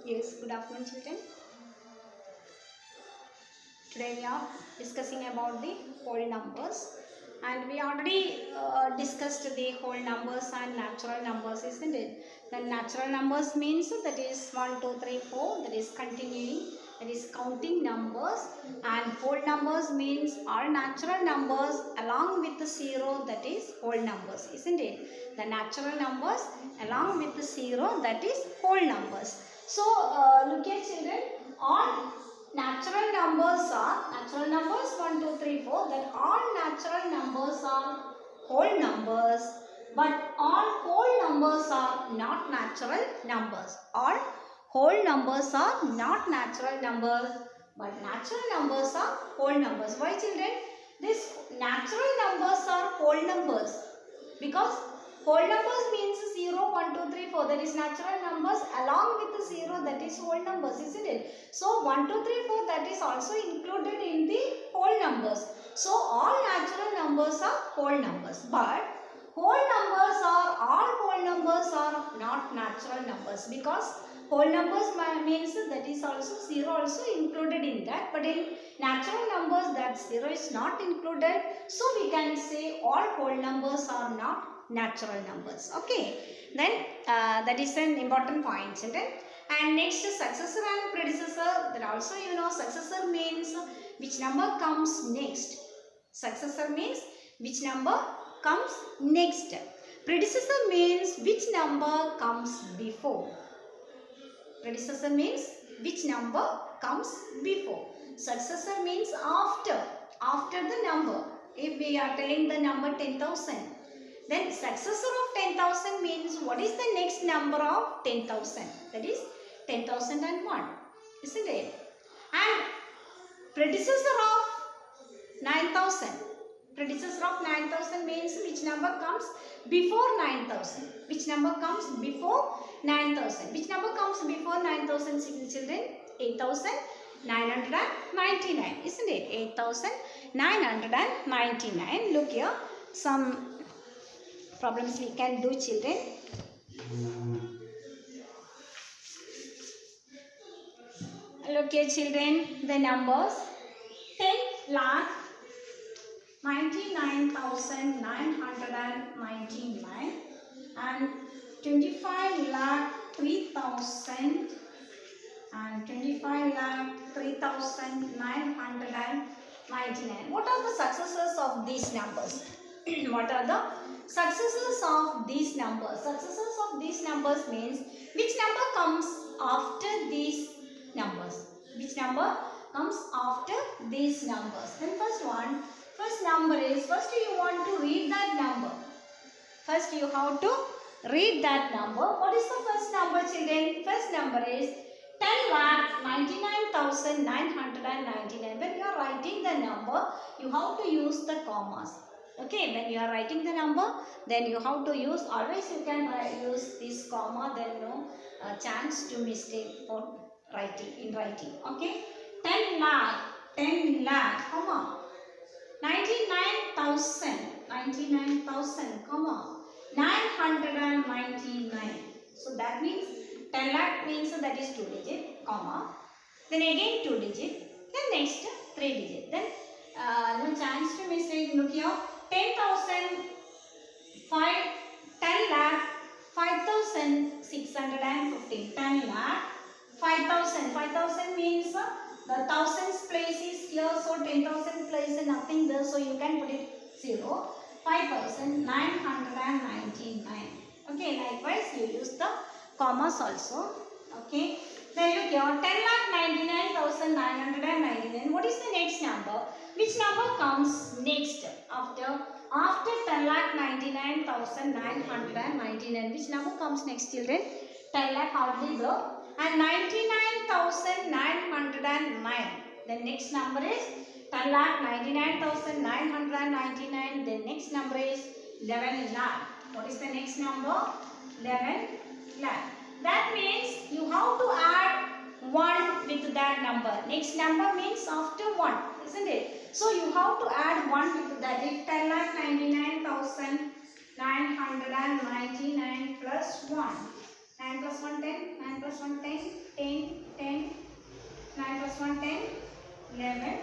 Yes, good afternoon, children. Today we are discussing about the whole numbers, and we already discussed the whole numbers and natural numbers, isn't it? The natural numbers means that is 1, 2, 3, 4, that is continuing, that is counting numbers, and whole numbers means all natural numbers along with the zero, that is whole numbers, isn't it? The natural numbers along with the zero, that is whole numbers. So look at children, all natural numbers 1, 2, 3, 4, that all natural numbers are whole numbers, but all whole numbers are not natural numbers. All whole numbers are not natural numbers, but natural numbers are whole numbers. Why children? These natural numbers are whole numbers because whole numbers means 0, 1, 2, 3, 4, that is natural numbers along with the 0, that is whole numbers, isn't it? So 1, 2, 3, 4, that is also included in the whole numbers. So all natural numbers are whole numbers, but all whole numbers are not natural numbers because whole numbers means that is also 0 also included in that, but in natural numbers that 0 is not included, so we can say all whole numbers are not natural numbers. Okay, then that is an important point, children. And next, successor and predecessor, that also you know successor means which number comes next. Successor means which number comes next. Predecessor means which number comes before. Predecessor means which number comes before. Successor means after the number. If we are telling the number 10,000, then successor of 10,000 means what is the next number of 10,000? That is 10,001, isn't it? And predecessor of 9,000. Predecessor of 9,000 means which number comes before 9,000. Which number comes before 9,000? Which number comes before 9,000, children? 8,999, isn't it? 8,999. Look here, some problems we can do, children. Look here, children, the numbers 10,99,999 and 25,03,000 and 25,03,999. What are the successors of these numbers? What are the successors of these numbers? Successors of these numbers means which number comes after these numbers? Which number comes after these numbers? Then first number is, first you want to read that number. First you have to read that number. What is the first number, children? First number is 10,99,999. When you are writing the number, you have to use the commas. Okay, when you are writing the number, then you have to use, always you can use this comma, then no chance to mistake for writing, in writing. Okay, 10 lakh, comma, 99,000, comma, 999. So that means 10 lakh means that is 2 digit, comma, then again 2 digit, then next 3 digit. Then no chance to mistake. Look here, 10,000, 10 lakh, 5,615. 10 lakh, 5,000. 5,000 means the thousands place is here, so 10,000 place is nothing there, so you can put it 0. 5,999. Okay, likewise you use the commas also. Okay, then look here, 10,99,999. What is the next number? Which number comes next after 10,99,999? Which number comes next, children? 10 lakh hardly there, and 99,909. The next number is 10,99,999. The next number is 11 lakh. What is the next number? 11 lakh. That means you have to add 1 with that number. Next number means after 1, isn't it? So you have to add 1 with that. If 10,99,999 plus 1. 9 plus 1 10, 9 plus 1 10, 10, 10, 9 plus 1 10, 11,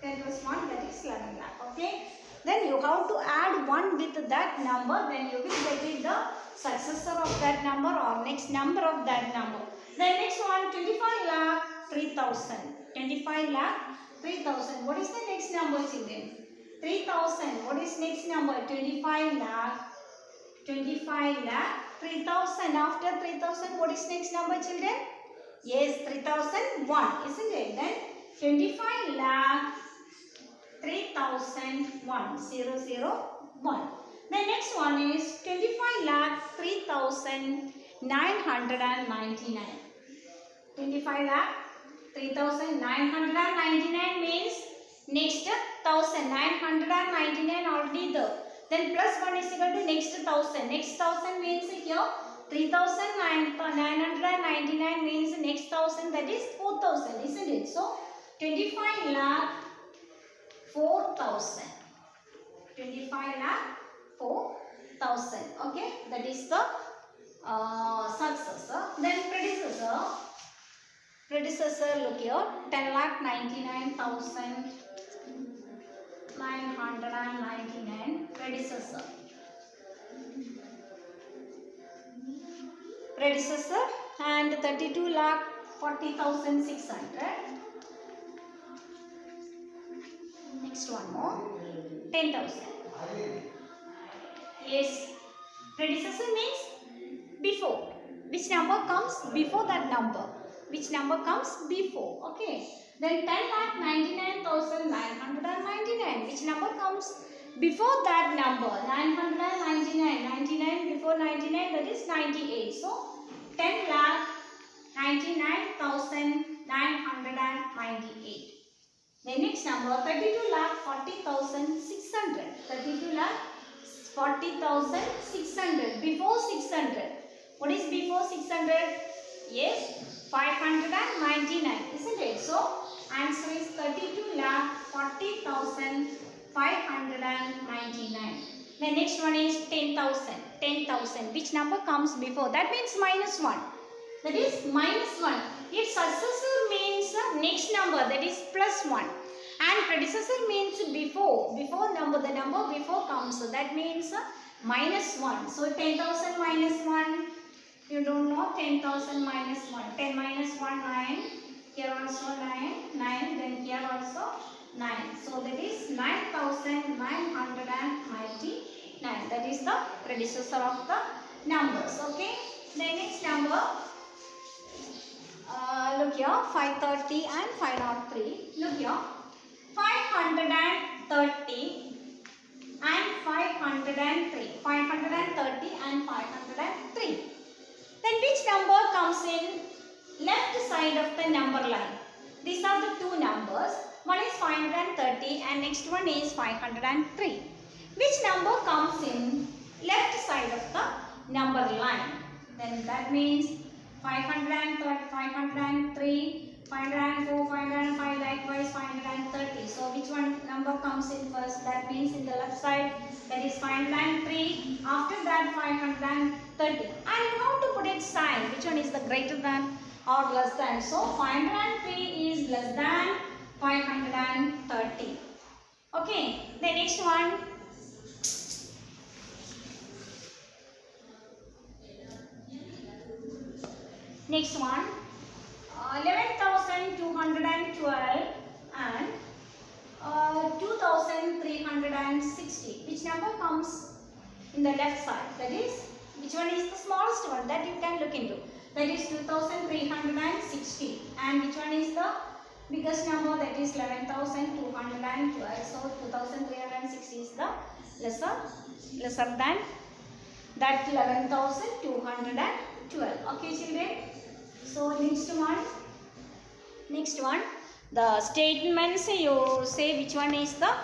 10 plus 1 that is 11 lakh. Okay. Then you have to add 1 with that number, then you will get it the successor of that number or next number of that number. Then next one 25 lakh 3000. 25 lakh 3000. What is the next number, children? 3000. What is next number? 25 lakh 3000. After 3000, what is next number, children? Yes, 3001, isn't it? Then 25 lakh 3001, 001. The next one is 25 lakh 3999. 25 lakh 3999 means next 1999 already there. Then plus 1 is equal to next 1000. Next 1000 means here 3999 means next 1000, that is 4000, isn't it? So 25 lakh 4000. 25 lakh 4000. Okay, that is the successor. Then predecessor, look here, 10,99,999 predecessor and 32,40,600. Next one more, 10,000. Yes, predecessor means before. Which number comes before that number? Which number comes before? Okay. Then 10,99,999. Which number comes before that number? 999. 99 before 99, that is 98. So 10,99,998. The next number 32,40,600. 32,40,600. Before 600. What is before 600? Yes, 599, isn't it? So answer is 32,40,599. The next one is 10,000. 10,000. Which number comes before? That means minus 1. That is minus 1. If successor means next number, that is plus 1. And predecessor means before. Before number, the number before comes. So that means minus 1. So 10,000 minus 1. You don't know 10,000 minus 1. 10 minus 1, 9. Here also 9. 9. Then here also 9. So that is 9,999. That is the predecessor of the numbers. Okay. The next number. Look here. 530 and 503. Look here. 530 and 503. 530 and 503. Then which number comes in left side of the number line? These are the two numbers. One is 530 and next one is 503. Which number comes in left side of the number line? Then that means 530, 503, 504, 505, likewise 530. So which one number comes in first? That means in the left side, that is 503. After that 530. And you have to put it sign. Which one is the greater than or less than? So 503 is less than 530. Okay. The next one. Next one. 11,212 and 2,360. Which number comes in the left side? That is, which one is the smallest one that you can look into? That is 2,360. And which one is the biggest number? That is 11,212. So 2,360 is the lesser than that 11,212. Okay, children. So next one, the statements you say which one is the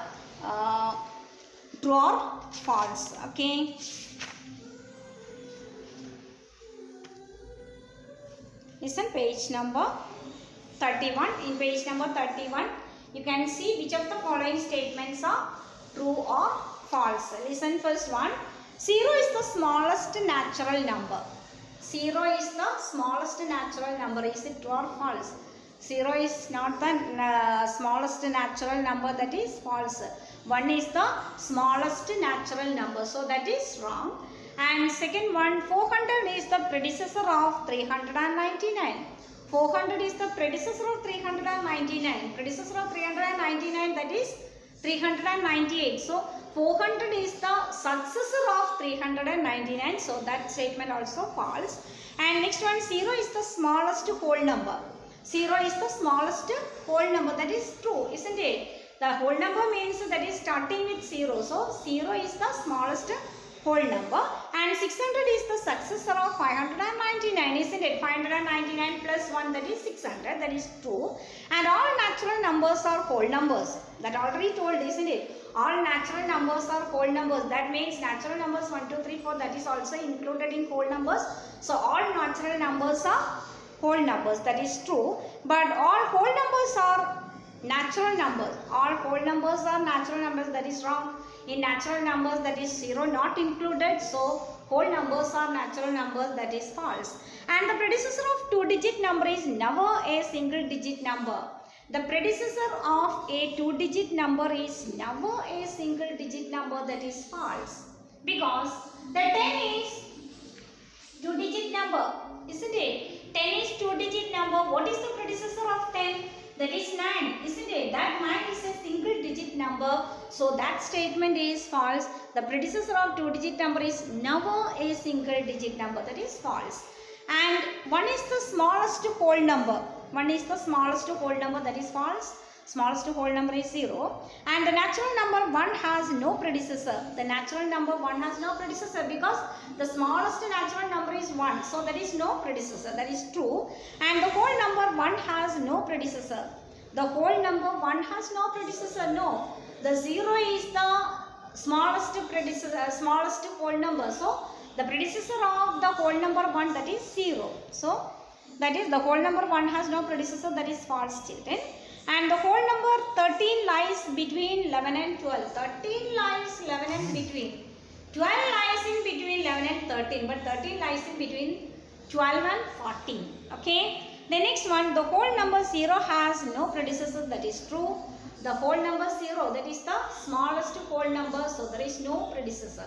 true or false. Okay. Listen, page number 31. In page number 31, you can see which of the following statements are true or false. Listen, first one. 0 is the smallest natural number. 0 is the smallest natural number. Is it true or false? 0 is not the smallest natural number, that is false. 1 is the smallest natural number, so that is wrong. And second one, 400 is the predecessor of 399. 400 is the predecessor of 399. Predecessor of 399, that is 398. So 400 is the successor of 399. So that statement also false. And next one, 0 is the smallest whole number. 0 is the smallest whole number, that is true, isn't it? The whole number means that is starting with 0. So 0 is the smallest whole number. And 600 is the successor of 599, isn't it? 599 plus 1, that is 600, that is true. And all natural numbers are whole numbers. That already told, isn't it? All natural numbers are whole numbers. That means natural numbers 1, 2, 3, 4, that is also included in whole numbers. So all natural numbers are whole numbers, that is true. But all whole numbers are natural numbers. All whole numbers are natural numbers, that is wrong. In natural numbers, that is 0 not included. So whole numbers are natural numbers, that is false. And the predecessor of 2-digit number is never a single digit number. The predecessor of a 2-digit number is never a single digit number, that is false. Because the 10 is 2-digit number, isn't it? 10 is 2-digit number. What is the predecessor of 10? That is 9, isn't it? That 9 is a single digit number. So that statement is false. The predecessor of 2-digit number is never a single digit number, that is false. And 1 is the smallest whole number. 1 is the smallest whole number, that is false. Smallest whole number is 0. And the natural number 1 has no predecessor. The natural number 1 has no predecessor because the smallest natural number is 1. So that is no predecessor. That is true. And the whole number 1 has no predecessor. The whole number 1 has no predecessor. No. The 0 is the smallest predecessor, smallest whole number. So the predecessor of the whole number 1, that is 0. So that is the whole number 1 has no predecessor, that is false, children. And the whole number 13 lies between 11 and 12. 13 lies 11 and between. 12 lies in between 11 and 13. But 13 lies in between 12 and 14. Okay. The next one, the whole number 0 has no predecessor. That is true. The whole number 0, that is the smallest whole number. So there is no predecessor.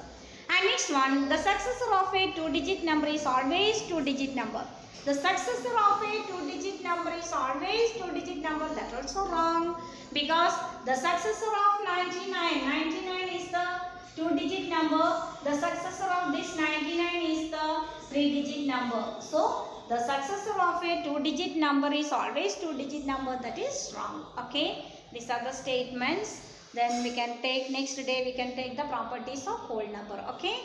And next one, the successor of a 2-digit number is always 2-digit number. The successor of a 2-digit number is always 2-digit number. That's also wrong. Because the successor of 99 is the 2-digit number. The successor of this 99 is the 3-digit number. So the successor of a 2-digit number is always 2-digit number. That is wrong. Okay. These are the statements. Then we can take next day, we can take the properties of whole number. Okay.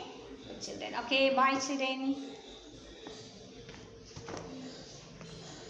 Children. Okay. Bye, children.